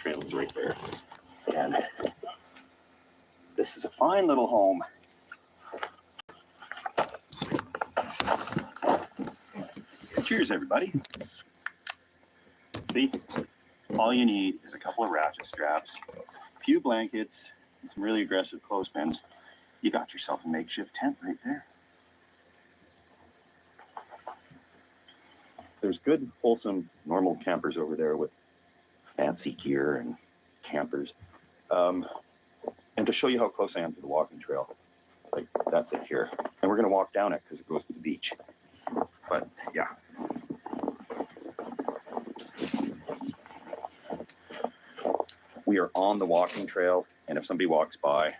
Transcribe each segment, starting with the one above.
Trail is right there. And this is a fine little home. Cheers, everybody. See, all you need is a couple of ratchet straps, a few blankets, and some really aggressive clothespins. You got yourself a makeshift tent right there. There's good, wholesome, normal campers over there with fancy gear and campers. And to show you how close I am to the walking trail, like that's it here. And we're going to walk down it because it goes to the beach. But yeah. We are on the walking trail, and if somebody walks by,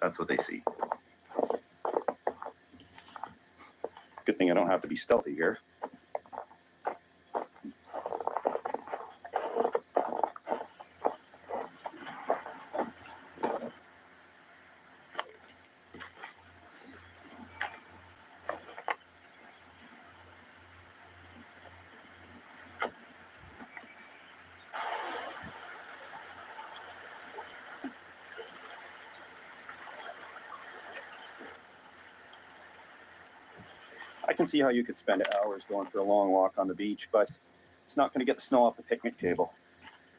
that's what they see. Good thing I don't have to be stealthy here. I can see how you could spend hours going for a long walk on the beach, but it's not going to get the snow off the picnic table.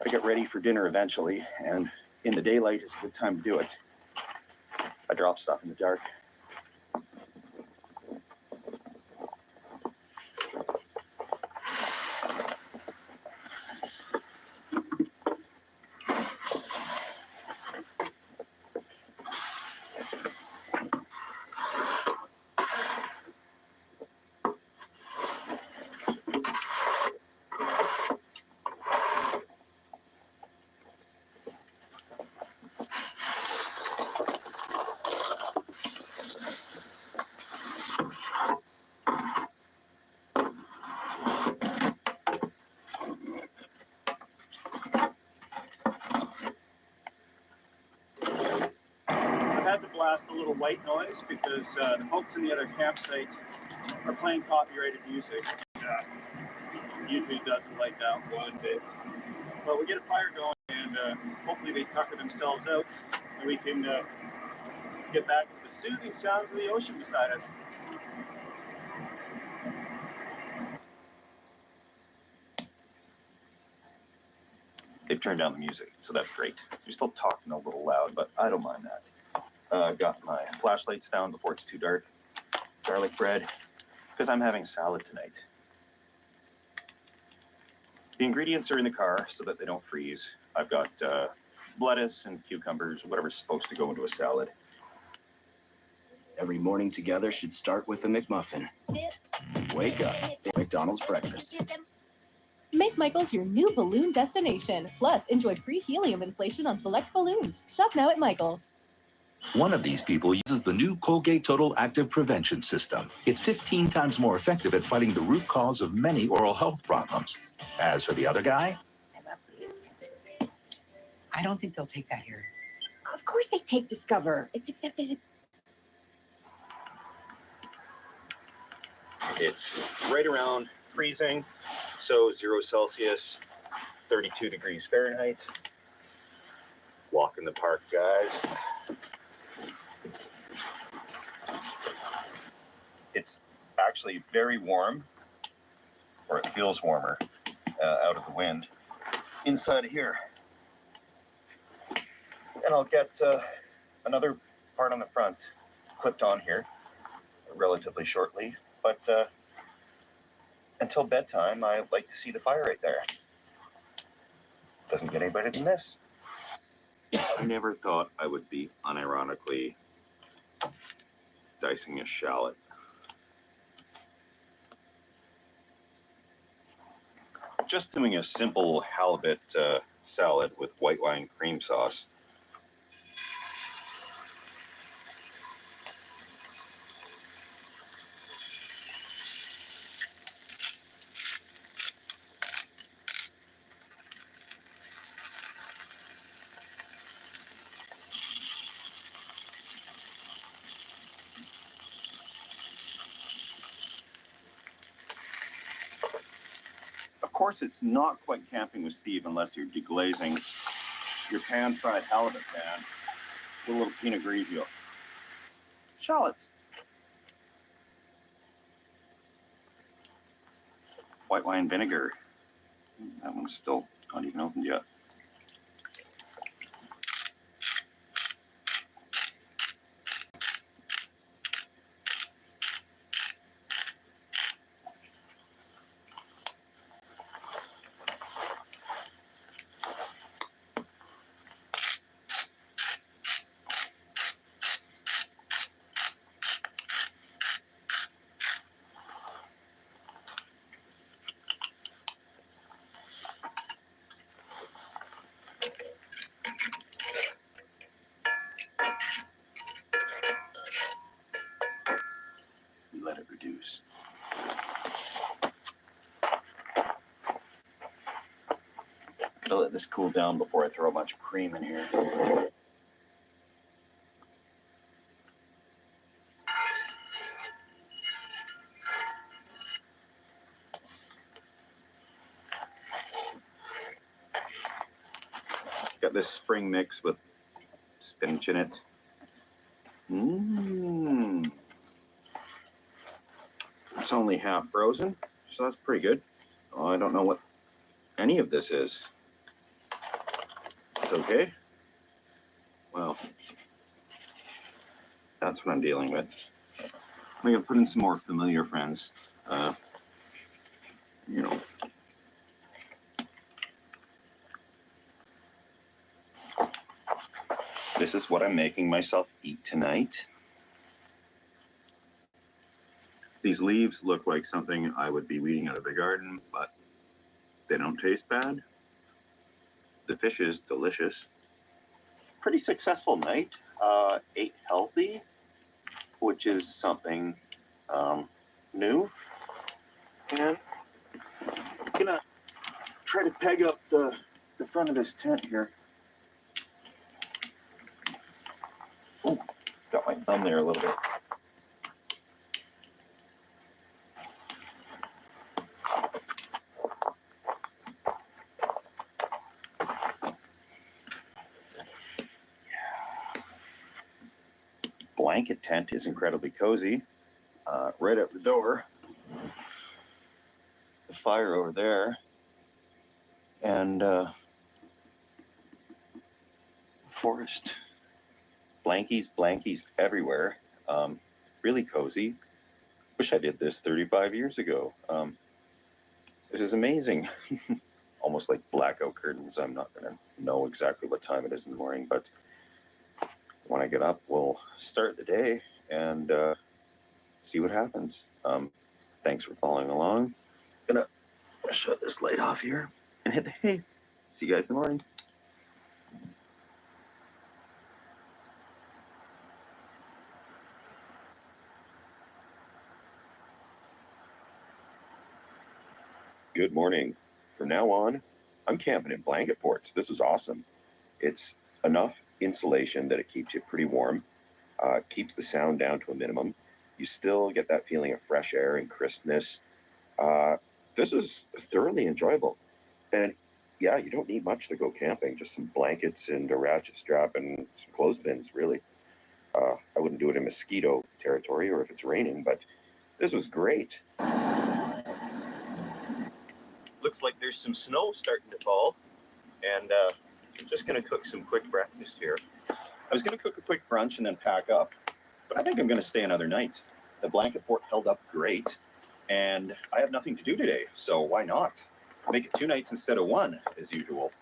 I get ready for dinner eventually, and in the daylight is a good time to do it. I drop stuff in the dark. Had to blast a little white noise because the folks in the other campsite are playing copyrighted music. YouTube doesn't like that one bit. But we get a fire going, and hopefully they tucker themselves out, and we can get back to the soothing sounds of the ocean beside us. They've turned down the music, so that's great. You're still talking a little loud, but I don't mind that. Got my flashlights down before it's too dark. Garlic bread, because I'm having salad tonight. The ingredients are in the car so that they don't freeze. I've got lettuce and cucumbers, whatever's supposed to go into a salad. Every morning together should start with a McMuffin. Wake up, McDonald's breakfast. Make Michael's your new balloon destination. Plus, enjoy free helium inflation on select balloons. Shop now at Michael's. One of these people uses the new Colgate Total Active Prevention System. It's 15 times more effective at fighting the root cause of many oral health problems. As for the other guy, I don't think they'll take that here. Of course they take Discover. It's accepted. It's right around freezing, so 0 Celsius, 32 degrees Fahrenheit. Walk in the park, guys. It's actually very warm, or it feels warmer out of the wind inside of here. And I'll get another part on the front clipped on here relatively shortly, but until bedtime, I like to see the fire right there. Doesn't get any better than this. I never thought I would be unironically dicing a shallot. Just doing a simple halibut salad with white wine cream sauce. Of course, it's not quite camping with Steve unless you're deglazing your pan-fried halibut pan with a little Pinot Grigio. Shallots. White wine vinegar. That one's still not even opened yet. We let it reduce. Gotta let this cool down before I throw a bunch of cream in here. Got this spring mix with spinach in it. Mmm. It's only half frozen, so that's pretty good. Oh, I don't know what any of this is. It's okay. Well, that's what I'm dealing with. I'm gonna put in some more familiar friends. You know. This is what I'm making myself eat tonight. These leaves look like something I would be weeding out of the garden, but they don't taste bad. The fish is delicious. Pretty successful night. Ate healthy, which is something new. And I'm gonna try to peg up the front of this tent here. Oh, got my thumb there a little bit. Blanket tent is incredibly cozy. Right out the door. The fire over there. And forest. Blankies everywhere. Really cozy. Wish I did this 35 years ago. This is amazing. Almost like blackout curtains. I'm not going to know exactly what time it is in the morning, but when I get up, we'll start the day and see what happens. Thanks for following along. Gonna shut this light off here and hit the hay. See you guys in the morning. Good morning. From now on, I'm camping in blanket forts. This is awesome. It's enough insulation that it keeps you pretty warm, keeps the sound down to a minimum. You still get that feeling of fresh air and crispness. This is thoroughly enjoyable. And yeah, you don't need much to go camping, just some blankets and a ratchet strap and some clothespins, really. I wouldn't do it in mosquito territory or if it's raining, but this was great. Looks like there's some snow starting to fall, and just gonna cook some quick breakfast here. I was gonna cook a quick brunch and then pack up, but I think I'm gonna stay another night. The blanket fort held up great, and I have nothing to do today, so why not? Make it 2 nights instead of 1, as usual.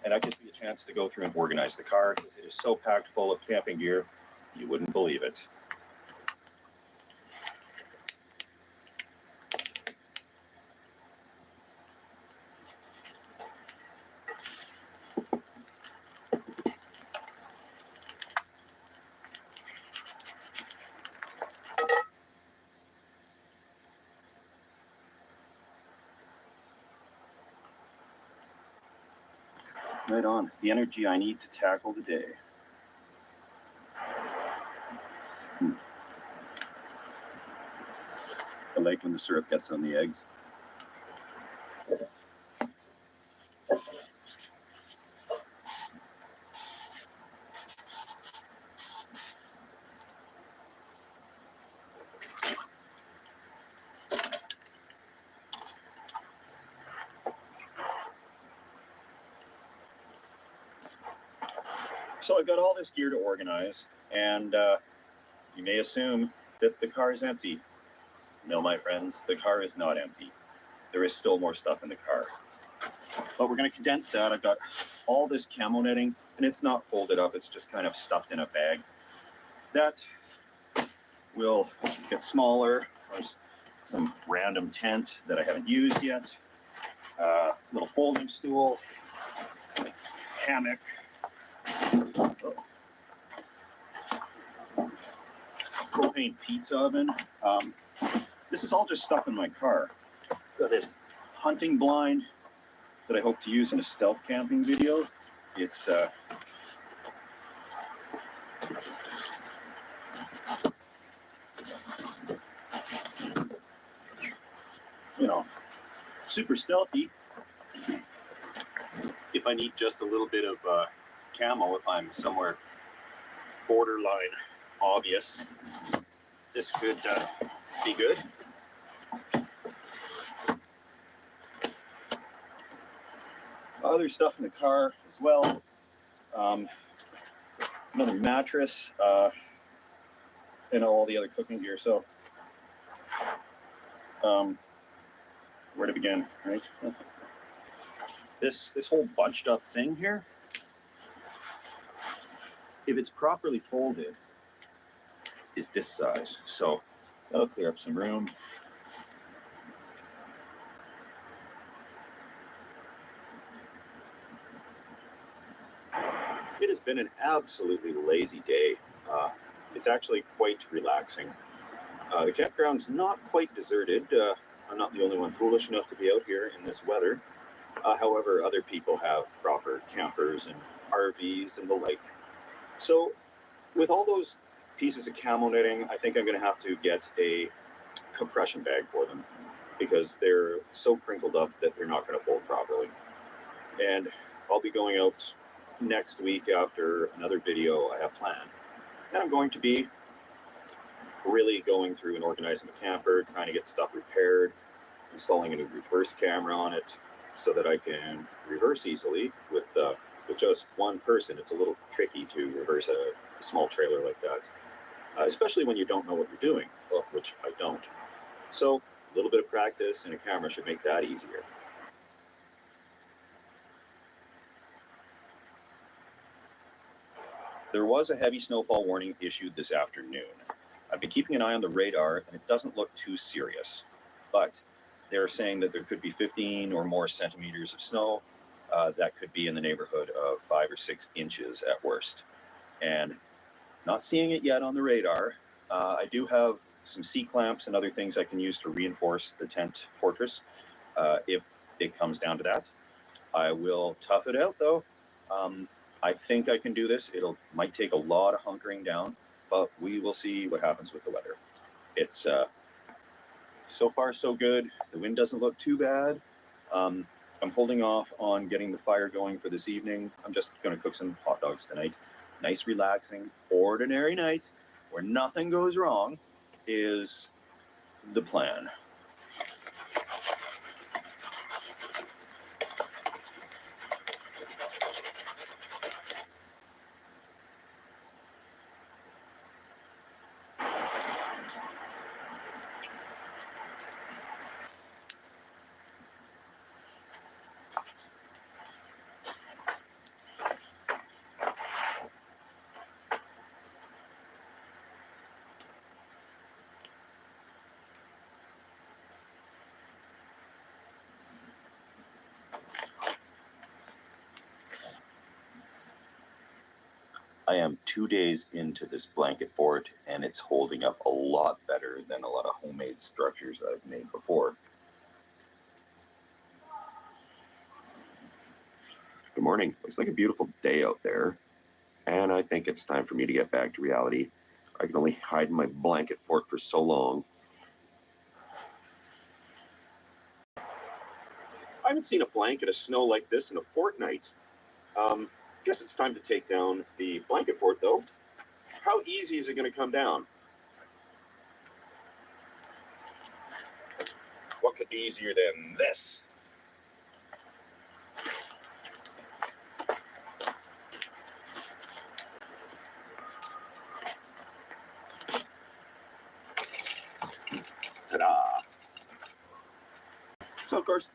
And that gives me a chance to go through and organize the car, because it is so packed full of camping gear, you wouldn't believe it. Right on. The energy I need to tackle the day. I like when the syrup gets on the eggs. So I've got all this gear to organize, and you may assume that the car is empty. No, my friends, the car is not empty. There is still more stuff in the car. But we're going to condense that. I've got all this camo netting, and it's not folded up. It's just kind of stuffed in a bag. That will get smaller. There's some random tent that I haven't used yet. Little folding stool, hammock. Propane pizza oven. This is all just stuff in my car. Got this hunting blind that I hope to use in a stealth camping video. It's you know, super stealthy. If I need just a little bit of camo, if I'm somewhere borderline obvious, this could be good. Other stuff in the car as well. Another mattress, and all the other cooking gear. So, where to begin, right? This whole bunched up thing here, if it's properly folded, is this size. So that'll clear up some room. It has been an absolutely lazy day. It's actually quite relaxing. The campground's not quite deserted. I'm not the only one foolish enough to be out here in this weather. However, other people have proper campers and RVs and the like. So with all those pieces of camo knitting, I think I'm going to have to get a compression bag for them because they're so crinkled up that they're not going to fold properly. And I'll be going out next week after another video I have planned. And I'm going to be really going through and organizing the camper, trying to get stuff repaired, installing a new reverse camera on it so that I can reverse easily with just one person. It's a little tricky to reverse a small trailer like that, especially when you don't know what you're doing, well, which I don't. So a little bit of practice and a camera should make that easier. There was a heavy snowfall warning issued this afternoon. I've been keeping an eye on the radar, and it doesn't look too serious. But they're saying that there could be 15 or more centimeters of snow. That could be in the neighborhood of 5 or 6 inches at worst. And not seeing it yet on the radar. I do have some C-clamps and other things I can use to reinforce the tent fortress if it comes down to that. I will tough it out, though. I think I can do this. Might take a lot of hunkering down, but we will see what happens with the weather. It's so far so good. The wind doesn't look too bad. I'm holding off on getting the fire going for this evening. I'm just going to cook some hot dogs tonight. Nice, relaxing, ordinary night where nothing goes wrong is the plan. I am 2 days into this blanket fort, and it's holding up a lot better than a lot of homemade structures that I've made before. Good morning. Looks like a beautiful day out there, and I think it's time for me to get back to reality. I can only hide in my blanket fort for so long. I haven't seen a blanket of snow like this in a fortnight. Guess it's time to take down the blanket fort, though. How easy is it going to come down? What could be easier than this? course,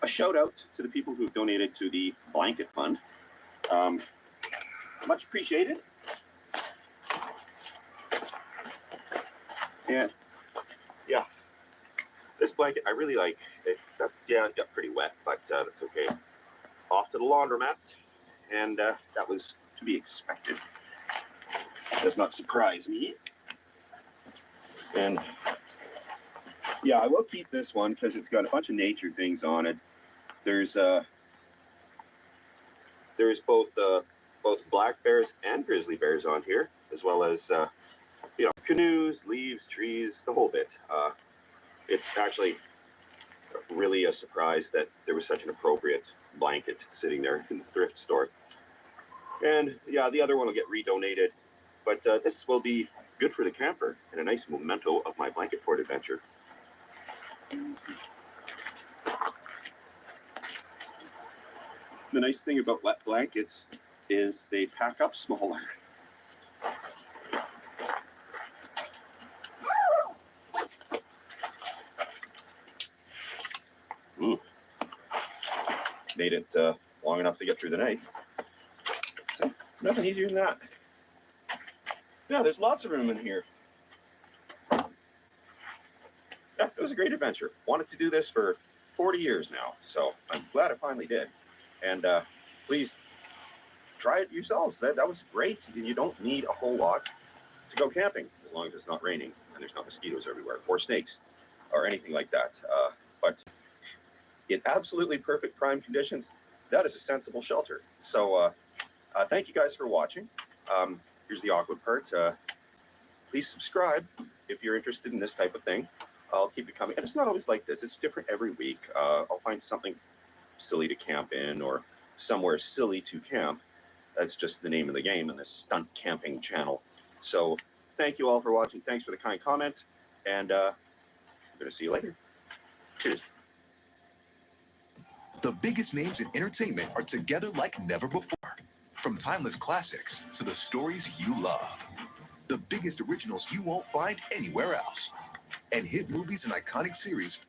a shout out to the people who've donated to the blanket fund. Much appreciated. And yeah, this blanket I really like. It got pretty wet, but that's okay. Off to the laundromat, and that was to be expected. Does not surprise me. And yeah, I will keep this one because it's got a bunch of nature things on it. There's both black bears and grizzly bears on here, as well as canoes, leaves, trees, the whole bit. It's actually really a surprise that there was such an appropriate blanket sitting there in the thrift store. And yeah, the other one will get redonated, but this will be good for the camper and a nice memento of my blanket fort adventure. The nice thing about wet blankets is they pack up smaller. Made it long enough to get through the night. So nothing easier than that. Yeah, there's lots of room in here. Yeah, it was a great adventure. Wanted to do this for 40 years now, so I'm glad I finally did. And please try it yourselves. That was great. You don't need a whole lot to go camping, as long as it's not raining and there's not mosquitoes everywhere, or snakes, or anything like that. But in absolutely perfect prime conditions, that is a sensible shelter. So thank you guys for watching. Here's the awkward part. Please subscribe if you're interested in this type of thing. I'll keep it coming. And it's not always like this. It's different every week. I'll find something silly to camp in or somewhere silly to camp. That's just the name of the game in this stunt camping channel. So thank you all for watching. Thanks for the kind comments. And I'm going to see you later. Cheers. The biggest names in entertainment are together like never before. From timeless classics to the stories you love. The biggest originals you won't find anywhere else. And hit movies and iconic series.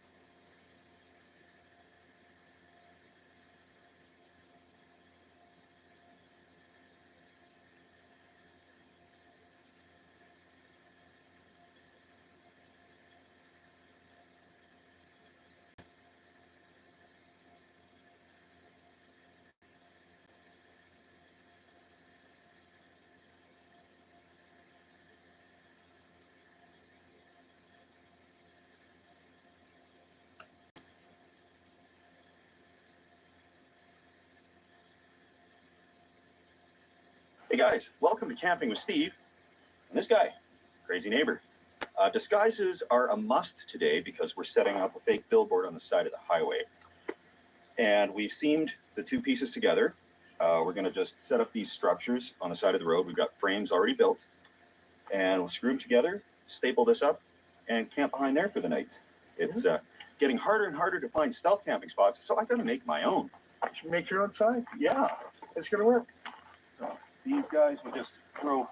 Hey guys, welcome to Camping with Steve. And this guy, crazy neighbor. Disguises are a must today because we're setting up a fake billboard on the side of the highway. And we've seamed the two pieces together. We're going to just set up these structures on the side of the road. We've got frames already built. And we'll screw them together, staple this up, and camp behind there for the night. It's getting harder and harder to find stealth camping spots, so I got to make my own. You should make your own sign. Yeah, It's going to work. so these guys will just throw.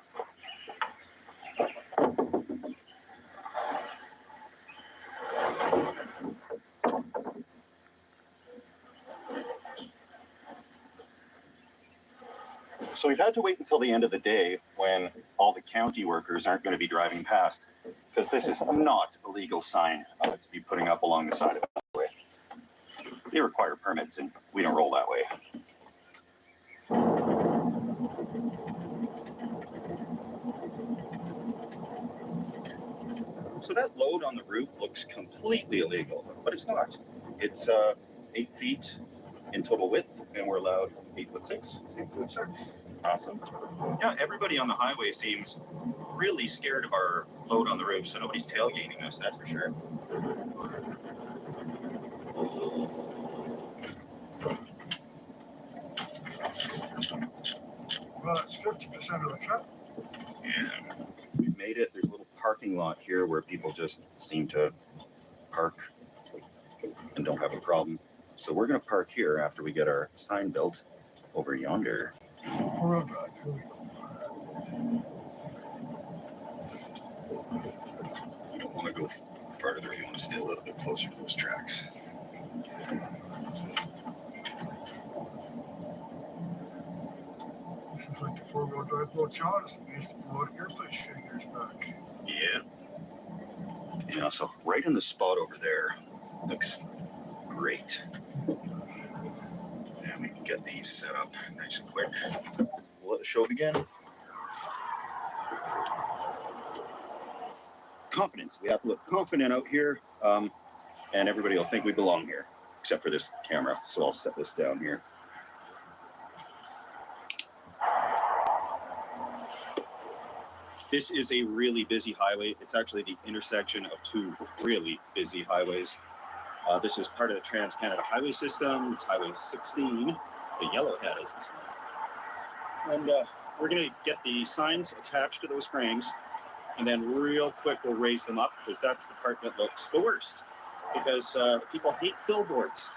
So we've had to wait until the end of the day when all the county workers aren't going to be driving past, because this is not a legal sign to be putting up along the side of the highway. They require permits, and we don't roll that way. So that load on the roof looks completely illegal, but it's not. It's 8 feet in total width, and we're allowed 8'6". 8'6". Awesome. Yeah, everybody on the highway seems really scared of our load on the roof, so nobody's tailgating us, that's for sure. Well, it's 50% of the trip. Yeah, we've made it. There's a little parking lot here where people just seem to park and don't have a problem. So we're going to park here after we get our sign built over yonder. Four-wheel drive. Here we go. You don't want to go farther. You want to stay a little bit closer to those tracks. This is like the four-wheel drive little Charles that we used to go out at your place a few years back. Yeah. Yeah, so right in the spot over there. Looks great. And we can get these set up nice and quick. We'll let the show begin. Confidence. We have to look confident out here, and everybody will think we belong here, except for this camera. So I'll set this down here. This is a really busy highway. It's actually the intersection of two really busy highways. This is part of the Trans-Canada Highway System. It's Highway 16, the yellowhead as it's known. And we're going to get the signs attached to those frames, and then real quick we'll raise them up, because that's the part that looks the worst, because people hate billboards.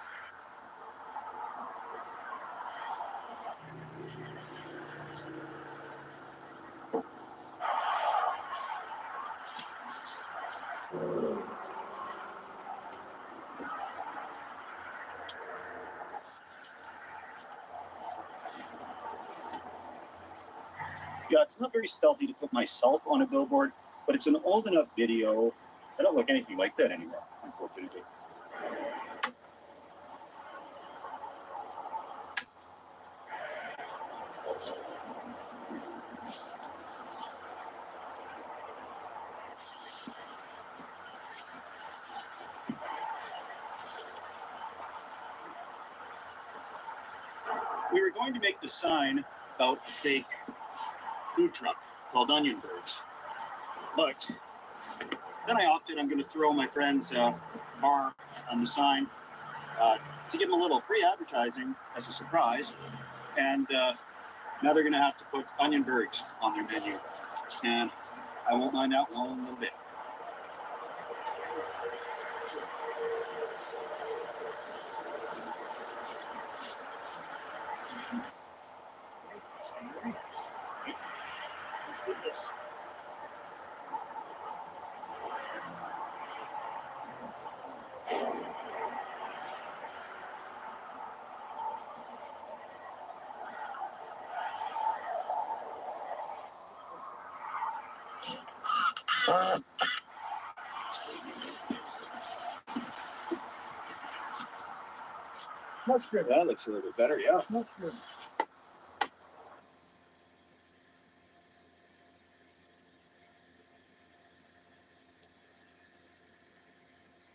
Yeah, it's not very stealthy to put myself on a billboard, but it's an old enough video. I don't look anything like that anymore, unfortunately. We were going to make the sign about a fake food truck called Onionbergs, but then I opted I'm going to throw my friend's bar on the sign to give them a little free advertising as a surprise, and now they're going to have to put Onionbergs on their menu, and I won't mind that one little bit. Let's do this. Much good. That looks a little bit better, yeah. Much good.